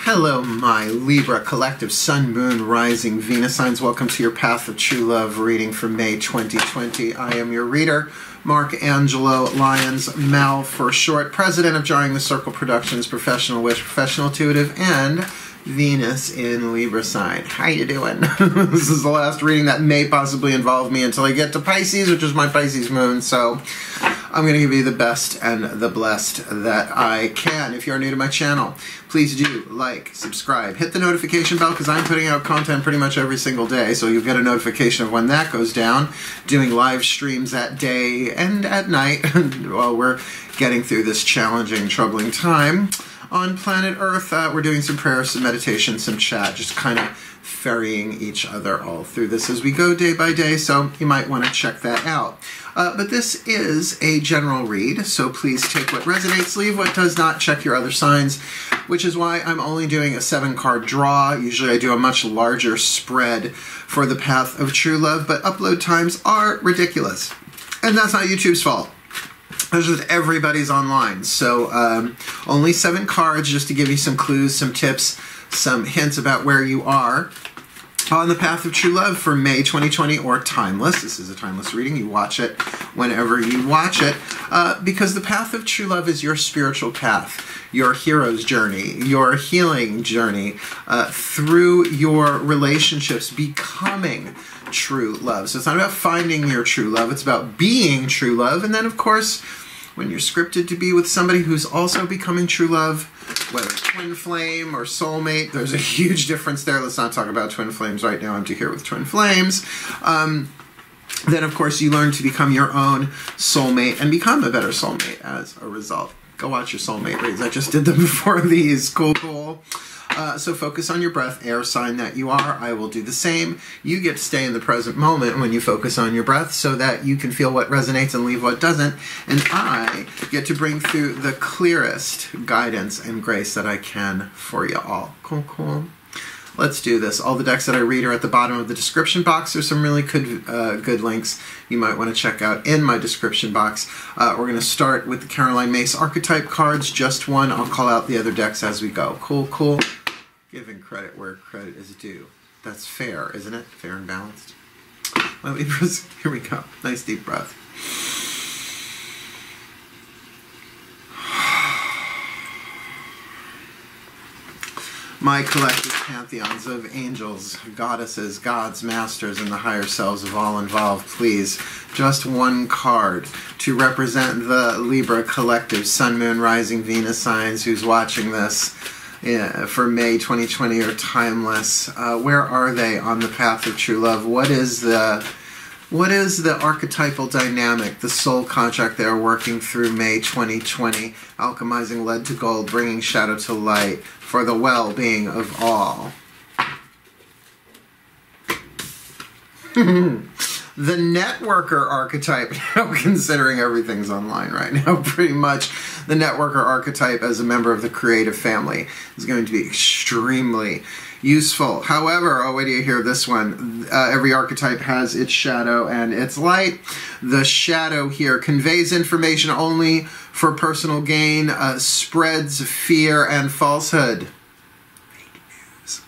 Hello, my Libra collective Sun, Moon, Rising, Venus signs. Welcome to your Path of True Love reading for May 2020. I am your reader, Mark Angelo Lyons, Mal for short, president of Jarring the Circle Productions, professional wish, professional intuitive, and Venus in Libra sign. How you doing? This is the last reading that may possibly involve me until I get to Pisces, which is my Pisces moon, so I'm going to give you the best and the blessed that I can. If you're new to my channel, please do like, subscribe, hit the notification bell because I'm putting out content pretty much every single day, so you'll get a notification of when that goes down. Doing live streams at day and at night while we're getting through this challenging, troubling time. On planet Earth, we're doing some prayers, some meditation, some chat, just kind of ferrying each other all through this as we go day by day, so you might want to check that out. But this is a general read, so please take what resonates, leave what does not, check your other signs, which is why I'm only doing a 7-card draw. Usually I do a much larger spread for the Path of True Love, but upload times are ridiculous. And that's not YouTube's fault. It's just everybody's online. So only 7 cards just to give you some clues, some tips, some hints about where you are on the Path of True Love for May 2020 or timeless. This is a timeless reading. You watch it whenever you watch it because the Path of True Love is your spiritual path, your hero's journey, your healing journey through your relationships, becoming true love. So it's not about finding your true love, it's about being true love. And then, of course, when you're scripted to be with somebody who's also becoming true love, whether twin flame or soulmate, there's a huge difference there. Let's not talk about twin flames right now. I'm too here with twin flames. Then, of course, you learn to become your own soulmate and become a better soulmate as a result. Go watch your soulmate reads. I just did them before these. Cool, cool. So focus on your breath, air sign that you are. I will do the same. You get to stay in the present moment when you focus on your breath so that you can feel what resonates and leave what doesn't. And I get to bring through the clearest guidance and grace that I can for you all. Cool, cool. Let's do this. All the decks that I read are at the bottom of the description box. There's some really good links you might want to check out in my description box. We're going to start with the Caroline Myss archetype cards, just one. I'll call out the other decks as we go. Cool, cool. Giving credit where credit is due. That's fair, isn't it? Fair and balanced. My Libras, here we go. Nice deep breath. My collective pantheons of angels, goddesses, gods, masters, and the higher selves of all involved, please, just one card to represent the Libra collective Sun, Moon, Rising, Venus signs who's watching this for May 2020 or timeless. Where are they on the Path of True Love? What is the archetypal dynamic, the soul contract they are working through May 2020, alchemizing lead to gold, bringing shadow to light for the well-being of all? The networker archetype, considering everything's online right now, pretty much the networker archetype as a member of the creative family is going to be extremely useful. However, oh, wait till you hear this one. Every archetype has its shadow and its light. The shadow here conveys information only for personal gain, spreads fear and falsehood. Fake news.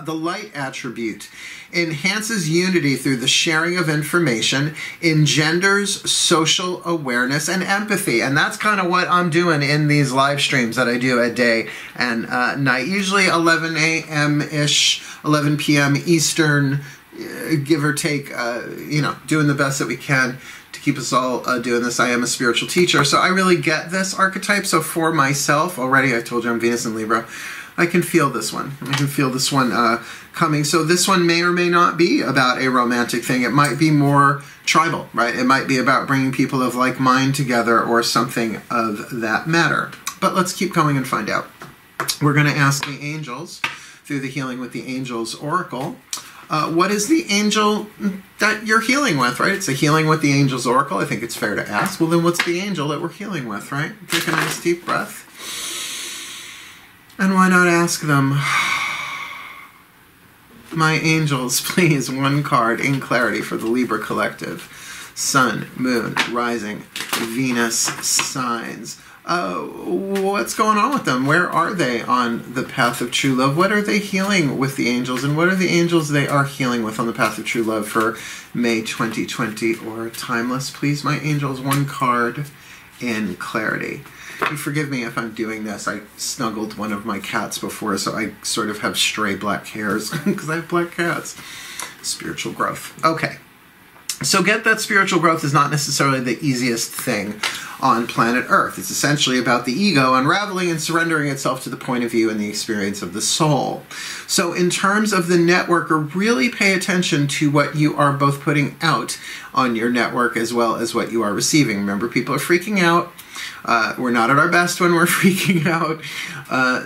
The light attribute enhances unity through the sharing of information, engenders social awareness and empathy. And that's kind of what I'm doing in these live streams that I do at day and night. Usually 11 a.m.-ish, 11 p.m. Eastern, give or take, you know, doing the best that we can to keep us all doing this. I am a spiritual teacher, so I really get this archetype. So for myself, already I told you I'm Venus in Libra, I can feel this one. I can feel this one coming. So this one may or may not be about a romantic thing. It might be more tribal, right? It might be about bringing people of like mind together or something of that matter. But let's keep going and find out. We're going to ask the angels through the Healing with the Angels Oracle. What is the angel that you're healing with, right? It's a Healing with the Angels Oracle. I think it's fair to ask. Well, then what's the angel that we're healing with, right? Take a nice deep breath. And why not ask them, my angels, please, one card in clarity for the Libra collective. Sun, Moon, Rising, Venus signs. What's going on with them? Where are they on the path of true love? What are they healing with the angels? And what are the angels they are healing with on the path of true love for May 2020 or timeless? Please, my angels, one card in clarity. You forgive me if I'm doing this. I snuggled one of my cats before, so I sort of have stray black hairs because I have black cats. Spiritual growth. Okay. So get that spiritual growth is not necessarily the easiest thing on planet Earth. It's essentially about the ego unraveling and surrendering itself to the point of view and the experience of the soul. So in terms of the networker, really pay attention to what you are both putting out on your network as well as what you are receiving. Remember, people are freaking out. We're not at our best when we're freaking out.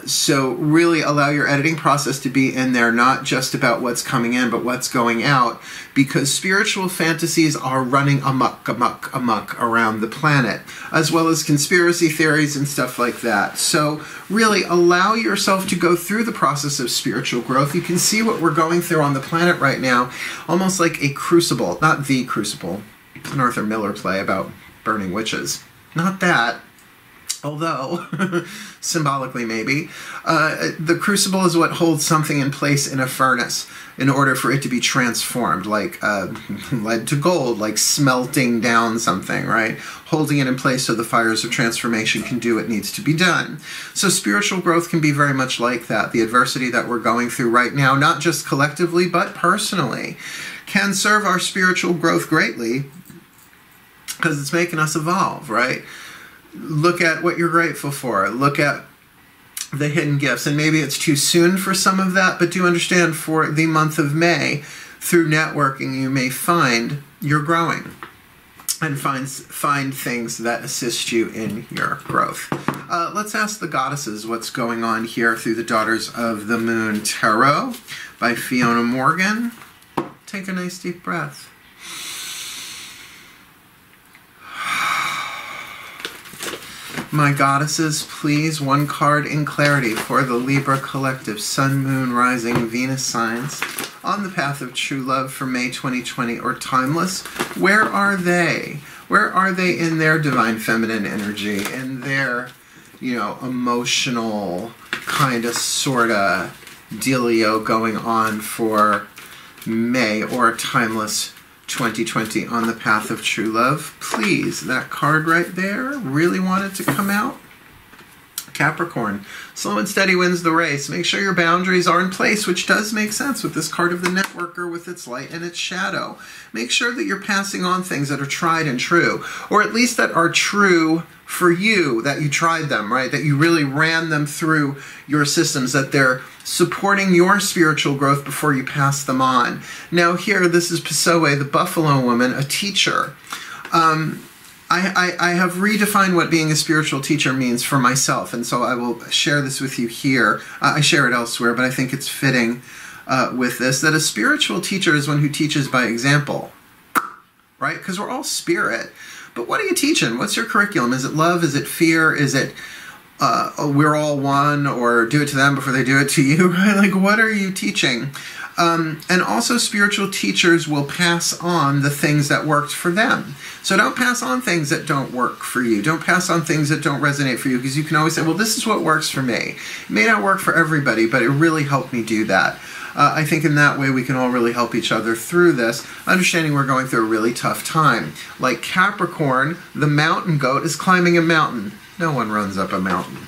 So really allow your editing process to be in there, not just about what's coming in, but what's going out, because spiritual fantasies are running amok around the planet, as well as conspiracy theories and stuff like that. So really allow yourself to go through the process of spiritual growth. You can see what we're going through on the planet right now, almost like a crucible, not the crucible. It's an Arthur Miller play about burning witches. Not that, although symbolically maybe. The crucible is what holds something in place in a furnace in order for it to be transformed, like lead to gold, like smelting down something, right? Holding it in place so the fires of transformation can do what needs to be done. So spiritual growth can be very much like that. The adversity that we're going through right now, not just collectively, but personally, can serve our spiritual growth greatly, because it's making us evolve, right? Look at what you're grateful for. Look at the hidden gifts. And maybe it's too soon for some of that, but do understand for the month of May, through networking, you may find you're growing and find things that assist you in your growth. Let's ask the goddesses what's going on here through the Daughters of the Moon Tarot by Fiona Morgan. Take a nice deep breath. My goddesses, please, one card in clarity for the Libra collective, Sun, Moon, Rising, Venus signs on the path of true love for May 2020 or timeless. Where are they? Where are they in their divine feminine energy, in their, emotional kind of sort of dealio going on for May or timeless 2020 on the path of true love? Please, that card right there really wanted to come out. Capricorn, slow and steady wins the race. Make sure your boundaries are in place, which does make sense with this card of the networker with its light and its shadow. Make sure that you're passing on things that are tried and true, or at least that are true for you, that you tried them, right? That you really ran them through your systems, that they're supporting your spiritual growth before you pass them on. Now here, this is Pessoa, the Buffalo woman, a teacher. I have redefined what being a spiritual teacher means for myself, and so I will share this with you here. I share it elsewhere, but I think it's fitting with this, that a spiritual teacher is one who teaches by example, right? Because we're all spirit. But what are you teaching? What's your curriculum? Is it love? Is it fear? Is it we're all one, or do it to them before they do it to you, right? Like, what are you teaching? And also spiritual teachers will pass on the things that worked for them. So don't pass on things that don't work for you. Don't pass on things that don't resonate for you, because you can always say, well, this is what works for me. It may not work for everybody, but it really helped me do that. I think in that way we can all really help each other through this, understanding we're going through a really tough time. Like Capricorn, the mountain goat is climbing a mountain. No one runs up a mountain.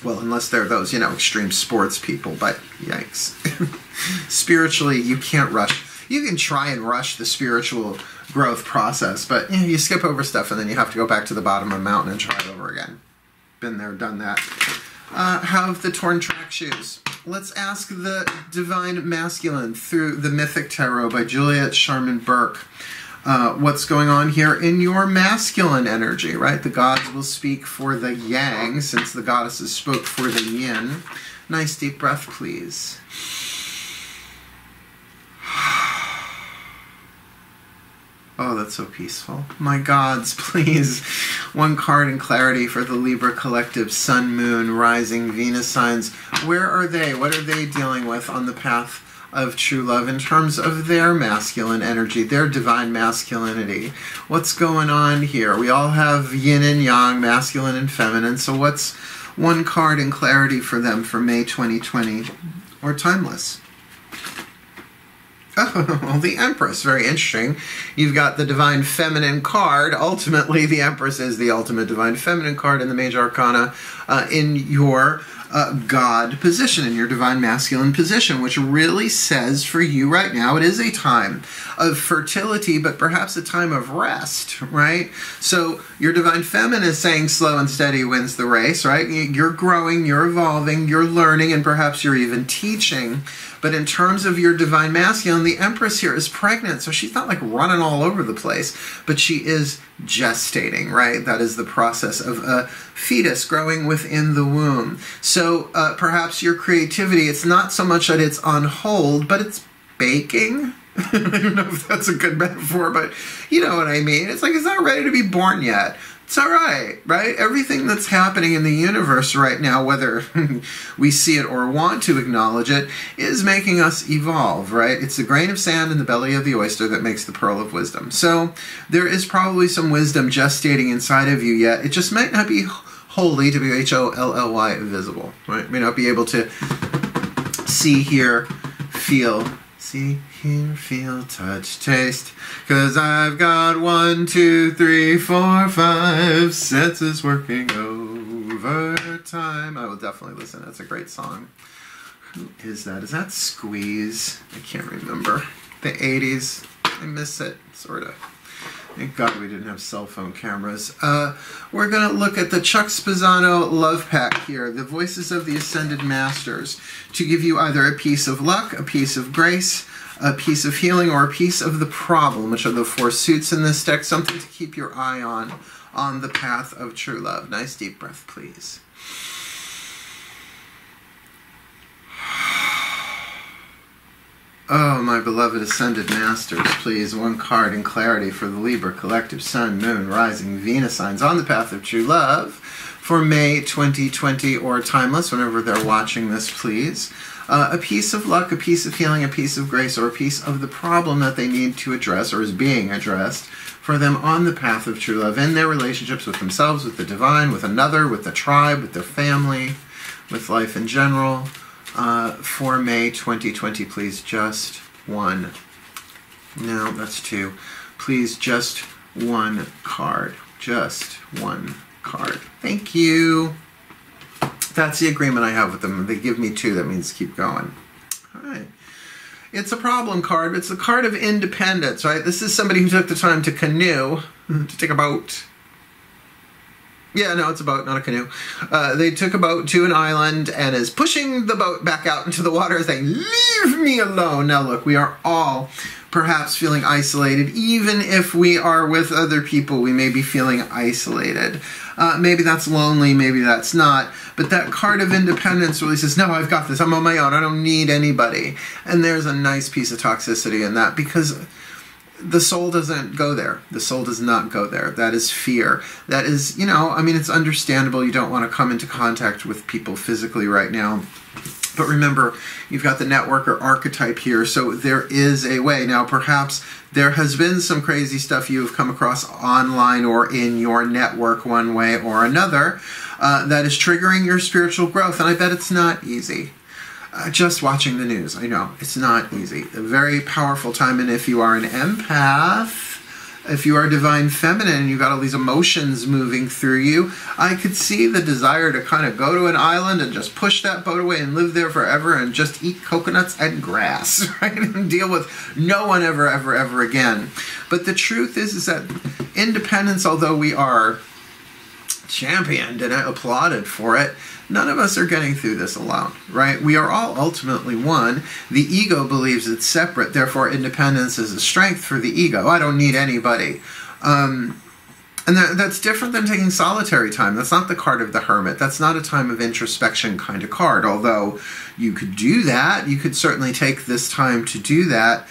Well, unless they're those, extreme sports people, but yikes. Spiritually, you can't rush. You can try and rush the spiritual growth process, but you skip over stuff and then you have to go back to the bottom of the mountain and try it over again. Been there, done that. Have the torn track shoes. Let's ask the Divine Masculine through the Mythic Tarot by Juliet Sharman Burke. What's going on here in your masculine energy, right? The gods will speak for the yang, since the goddesses spoke for the yin. Nice deep breath, please. Oh, that's so peaceful. My gods, please. One card in clarity for the Libra collective, Sun, Moon, Rising, Venus signs. Where are they? What are they dealing with on the path of true love in terms of their masculine energy, their divine masculinity. What's going on here? We all have yin and yang, masculine and feminine, so what's one card in clarity for them for May 2020 or timeless? Oh, well, the Empress, very interesting. You've got the Divine Feminine card. Ultimately, the Empress is the ultimate Divine Feminine card in the Major Arcana in your God position, in your Divine Masculine position, which really says for you right now, it is a time of fertility, but perhaps a time of rest, right? So your Divine Feminine is saying slow and steady wins the race, right? You're growing, you're evolving, you're learning, and perhaps you're even teaching. But in terms of your Divine Masculine, the Empress here is pregnant, so she's not like running all over the place, but she is gestating, right? That is the process of a fetus growing within the womb. So perhaps your creativity, it's not so much that it's on hold, but it's baking. I don't know if that's a good metaphor, but you know what I mean. It's like it's not ready to be born yet. It's all right, right? Everything that's happening in the universe right now, whether we see it or want to acknowledge it, is making us evolve, right? It's the grain of sand in the belly of the oyster that makes the pearl of wisdom. So there is probably some wisdom gestating inside of you yet. It just might not be wholly, W-H-O-L-L-Y, visible, right? May not be able to see, hear, feel, see, hear, feel, touch, taste. 'Cause I've got 1, 2, 3, 4, 5 senses working overtime. I will definitely listen. That's a great song. Who is that? Is that Squeeze? I can't remember. The 80s. I miss it, sort of. Thank God we didn't have cell phone cameras. We're going to look at the Chuck Spezzano Love Pack here, the Voices of the Ascended Masters, to give you either a piece of luck, a piece of grace, a piece of healing, or a piece of the problem, which are the 4 suits in this deck, something to keep your eye on the path of true love. Nice deep breath, please. Oh, my beloved Ascended Masters, please, one card in clarity for the Libra Collective Sun, Moon, Rising, Venus signs on the path of true love for May 2020 or timeless, whenever they're watching this, please. A piece of luck, a piece of healing, a piece of grace, or a piece of the problem that they need to address or is being addressed for them on the path of true love in their relationships with themselves, with the divine, with another, with the tribe, with their family, with life in general. For May 2020, please, just one. No, that's 2. Please, just one card. Just one card. Thank you. That's the agreement I have with them. They give me 2. That means keep going. All right. It's a problem card. It's the card of independence, right? This is somebody who took the time to canoe, to take a boat. Yeah, no, it's a boat, not a canoe. They took a boat to an island and is pushing the boat back out into the water saying, leave me alone. Now look, we are all perhaps feeling isolated. Even if we are with other people, we may be feeling isolated. Maybe that's lonely, maybe that's not. But that card of independence really says, no, I've got this. I'm on my own. I don't need anybody. And there's a nice piece of toxicity in that because the soul doesn't go there. The soul does not go there. That is fear. That is, you know, I mean, it's understandable you don't want to come into contact with people physically right now. But remember, you've got the network or archetype here, so there is a way. Now, perhaps there has been some crazy stuff you have come across online or in your network one way or another that is triggering your spiritual growth, and I bet it's not easy. Just watching the news, I know, it's not easy. A very powerful time, and if you are an empath, if you are divine feminine and you've got all these emotions moving through you, I could see the desire to kind of go to an island and just push that boat away and live there forever and just eat coconuts and grass, right? And deal with no one ever, ever, ever again. But the truth is that independence, although we are championed and applauded for it, none of us are getting through this alone, right? We are all ultimately one. The ego believes it's separate, therefore independence is a strength for the ego. I don't need anybody. And that's different than taking solitary time. That's not the card of the hermit. That's not a time of introspection kind of card, although you could do that. You could certainly take this time to do that.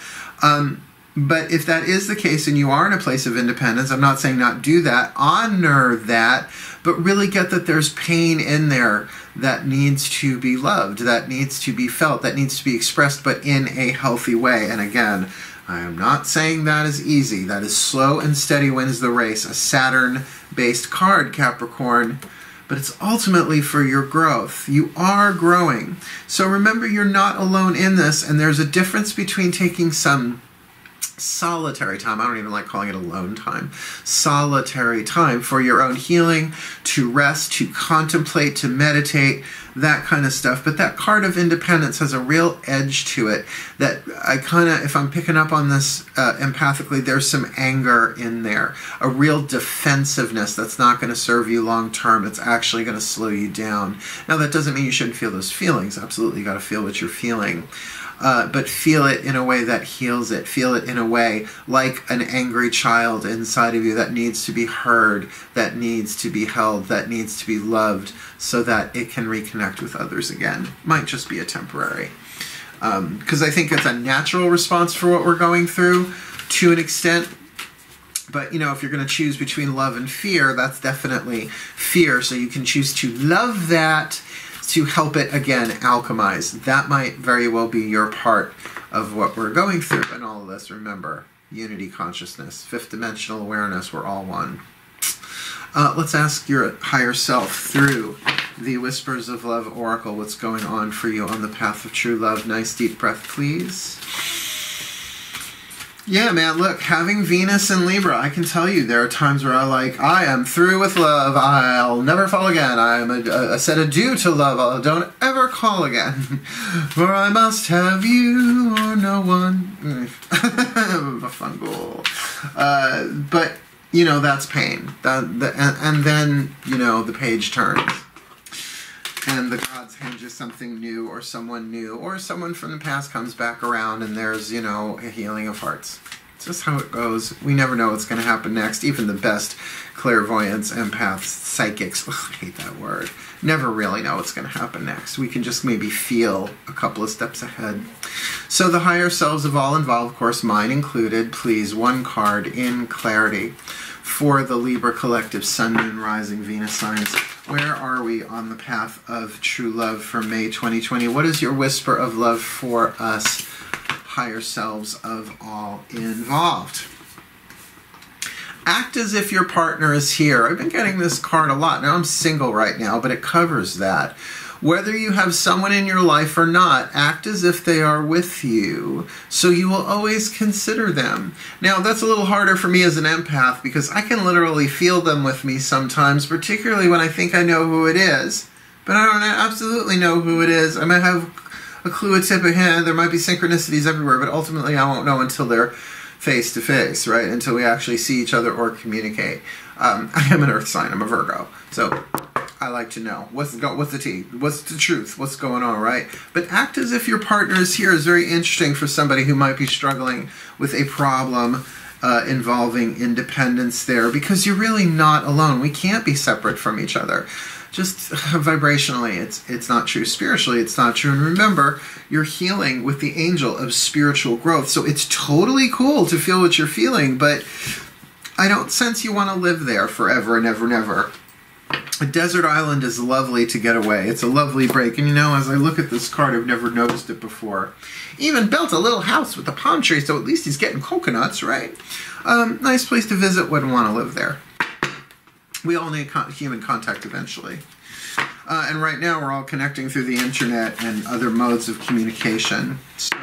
But if that is the case and you are in a place of independence, I'm not saying not do that, honor that, but really get that there's pain in there that needs to be loved, that needs to be felt, that needs to be expressed, but in a healthy way. And again, I am not saying that is easy. That is slow and steady wins the race. A Saturn-based card, Capricorn. But it's ultimately for your growth. You are growing. So remember, you're not alone in this, and there's a difference between taking some solitary time, I don't even like calling it alone time, solitary time for your own healing, to rest, to contemplate, to meditate, that kind of stuff. But that card of independence has a real edge to it that I kind of, if I'm picking up on this empathically, there's some anger in there, a real defensiveness that's not going to serve you long term. It's actually going to slow you down. Now, that doesn't mean you shouldn't feel those feelings. Absolutely, you got to feel what you're feeling. But feel it in a way that heals it. Feel it in a way like an angry child inside of you that needs to be heard, that needs to be held, that needs to be loved so that it can reconnect with others again. Might just be a temporary. Because I think it's a natural response for what we're going through to an extent. But, you know, if you're going to choose between love and fear, that's definitely fear. So you can choose to love that, to help it, again, alchemize. That might very well be your part of what we're going through. And all of this, remember, unity consciousness, fifth dimensional awareness, we're all one. Let's ask your higher self through the Whispers of Love Oracle what's going on for you on the path of true love. Nice deep breath, please. Yeah, man, look, having Venus in Libra, I can tell you there are times where I am through with love. I'll never fall again. I am a set adieu to love. I don't ever call again. For I must have you or no one. A fun goal. But, you know, that's pain. And then, you know, the page turns. And the gods hand you something new, or someone new, or someone from the past comes back around, and there's, you know, a healing of hearts. It's just how it goes. We never know what's going to happen next. Even the best clairvoyants, empaths, psychics, ugh, I hate that word, never really know what's going to happen next. We can just maybe feel a couple of steps ahead. So the higher selves of all involved, of course, mine included, please, one card in clarity for the Libra collective Sun, Moon, Rising, Venus signs. Where are we on the path of true love for May 2020? What is your whisper of love for us, higher selves of all involved? Act as if your partner is here. I've been getting this card a lot. Now, I'm single right now, but it covers that. Whether you have someone in your life or not, act as if they are with you, so you will always consider them. Now, that's a little harder for me as an empath, because I can literally feel them with me sometimes, particularly when I think I know who it is. But I don't absolutely know who it is. I might have a clue, a tip of hand. There might be synchronicities everywhere, but ultimately I won't know until they're face to face, right? Until we actually see each other or communicate. I am an earth sign. I'm a Virgo. So I like to know what's the tea, what's the truth, what's going on, right? But act as if your partner is here is very interesting for somebody who might be struggling with a problem involving independence there, because you're really not alone. We can't be separate from each other. Just vibrationally, it's not true. Spiritually, it's not true. And remember, you're healing with the angel of spiritual growth. So it's totally cool to feel what you're feeling, but I don't sense you want to live there forever and ever and ever. A desert island is lovely to get away. It's a lovely break. And you know, as I look at this card, I've never noticed it before. Even built a little house with a palm tree, so at least he's getting coconuts, right? Nice place to visit, wouldn't want to live there. We all need human contact eventually. And right now we're all connecting through the internet and other modes of communication. So,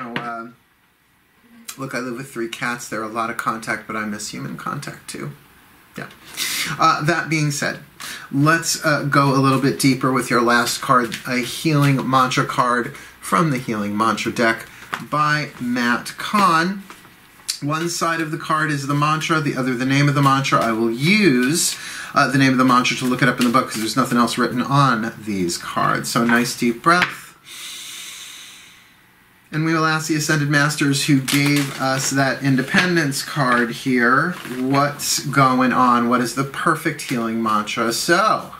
look, I live with 3 cats. There are a lot of contact, but I miss human contact too. Yeah. That being said, let's go a little bit deeper with your last card, a healing mantra card from the Healing Mantra deck by Matt Kahn. One side of the card is the mantra, the other the name of the mantra. I will use the name of the mantra to look it up in the book because there's nothing else written on these cards. So nice deep breath. And we will ask the Ascended Masters who gave us that independence card here, what's going on? What is the perfect healing mantra? So,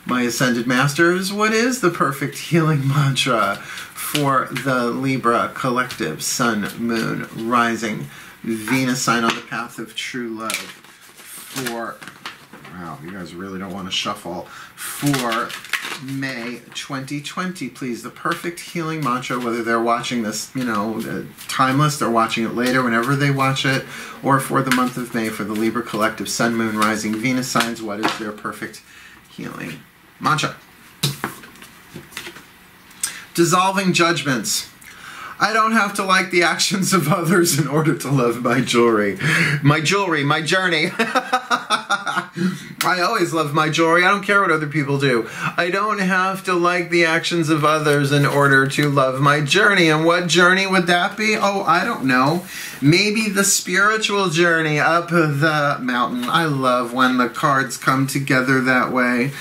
my Ascended Masters, what is the perfect healing mantra for the Libra collective Sun, Moon, Rising, Venus sign on the path of true love for Wow, you guys really don't want to shuffle for May 2020, please. The perfect healing mantra, whether they're watching this, you know, timeless, they're watching it later, whenever they watch it, or for the month of May, for the Libra Collective Sun, Moon, Rising, Venus signs, what is their perfect healing mantra? Dissolving judgments. I don't have to like the actions of others in order to love my jewelry. My jewelry, my journey. I always love my jewelry. I don't care what other people do. I don't have to like the actions of others in order to love my journey. And what journey would that be? Oh, I don't know. Maybe the spiritual journey up the mountain. I love when the cards come together that way.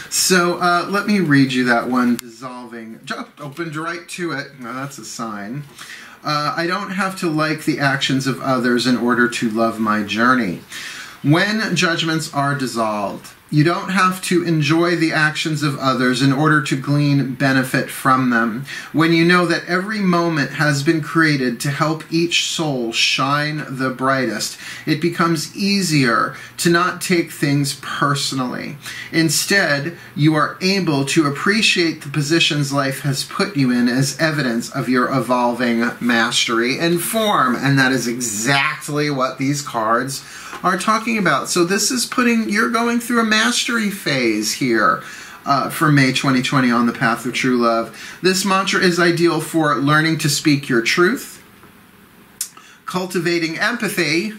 So let me read you that one. Dissolving. Opened right to it. Now that's a sign. I don't have to like the actions of others in order to love my journey. When judgments are dissolved, you don't have to enjoy the actions of others in order to glean benefit from them. When you know that every moment has been created to help each soul shine the brightest, it becomes easier to not take things personally. Instead, you are able to appreciate the positions life has put you in as evidence of your evolving mastery and form. And that is exactly what these cards are talking about. So this is you're going through a mastery phase here for May 2020 on the path of true love. This mantra is ideal for learning to speak your truth, cultivating empathy,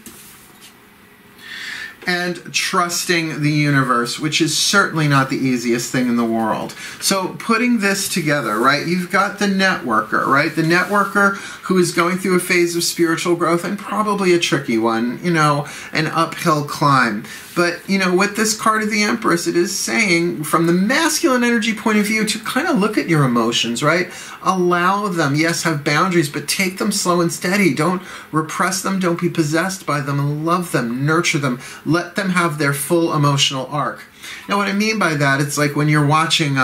and trusting the universe, which is certainly not the easiest thing in the world. So putting this together, right, you've got the networker, right? The networker who is going through a phase of spiritual growth, and probably a tricky one, you know, an uphill climb. But, you know, with this card of the Empress, it is saying, from the masculine energy point of view, to kind of look at your emotions, right? Allow them. Yes, have boundaries, but take them slow and steady. Don't repress them. Don't be possessed by them. Love them. Nurture them. Let them have their full emotional arc. Now, what I mean by that, it's like when you're watching,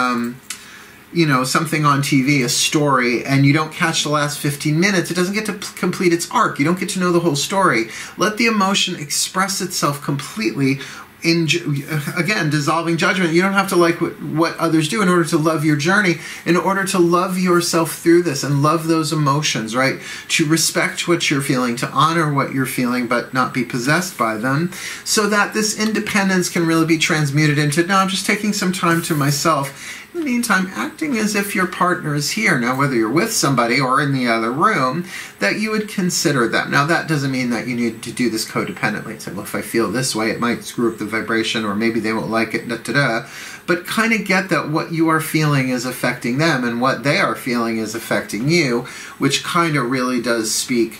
you know, something on TV, a story, and you don't catch the last 15 minutes, it doesn't get to complete its arc. You don't get to know the whole story. Let the emotion express itself completely. Again, dissolving judgment. You don't have to like what others do in order to love your journey, in order to love yourself through this and love those emotions, right? To respect what you're feeling, to honor what you're feeling, but not be possessed by them, so that this independence can really be transmuted into, no, I'm just taking some time to myself. In the meantime, acting as if your partner is here. Now, whether you're with somebody or in the other room, that you would consider them. Now, that doesn't mean that you need to do this codependently. It's like, well, if I feel this way, it might screw up the vibration, or maybe they won't like it, da-da-da. But kind of get that what you are feeling is affecting them, and what they are feeling is affecting you, which kind of really does speak,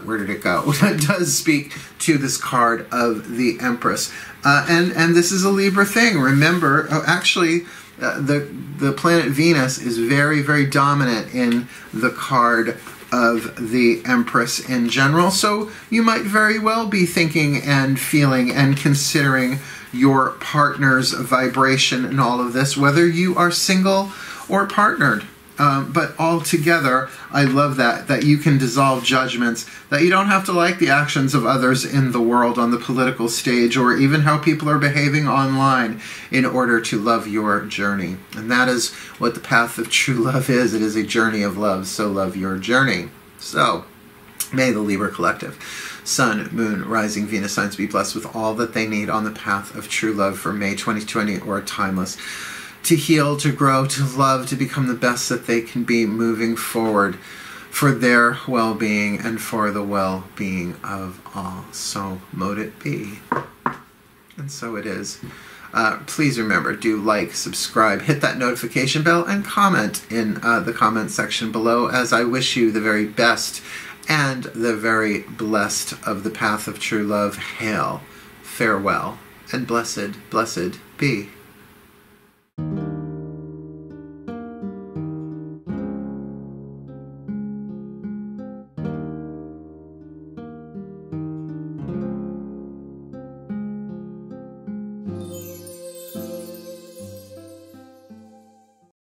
where did it go? That does speak to this card of the Empress. And this is a Libra thing. Remember, actually, the planet Venus is very, very dominant in the card of the Empress in general. So you might very well be thinking and feeling and considering your partner's vibration in all of this, whether you are single or partnered. But altogether, I love that you can dissolve judgments, that you don't have to like the actions of others in the world on the political stage, or even how people are behaving online, in order to love your journey. And that is what the path of true love is. It is a journey of love, so love your journey. So, may the Libra Collective, Sun, Moon, Rising, Venus signs be blessed with all that they need on the path of true love for May 2020 or timeless, to heal, to grow, to love, to become the best that they can be moving forward for their well-being and for the well-being of all. So mote it be. And so it is. Please remember, do like, subscribe, hit that notification bell, and comment in the comment section below, as I wish you the very best and the very blessed of the path of true love. Hail, farewell, and blessed, blessed be.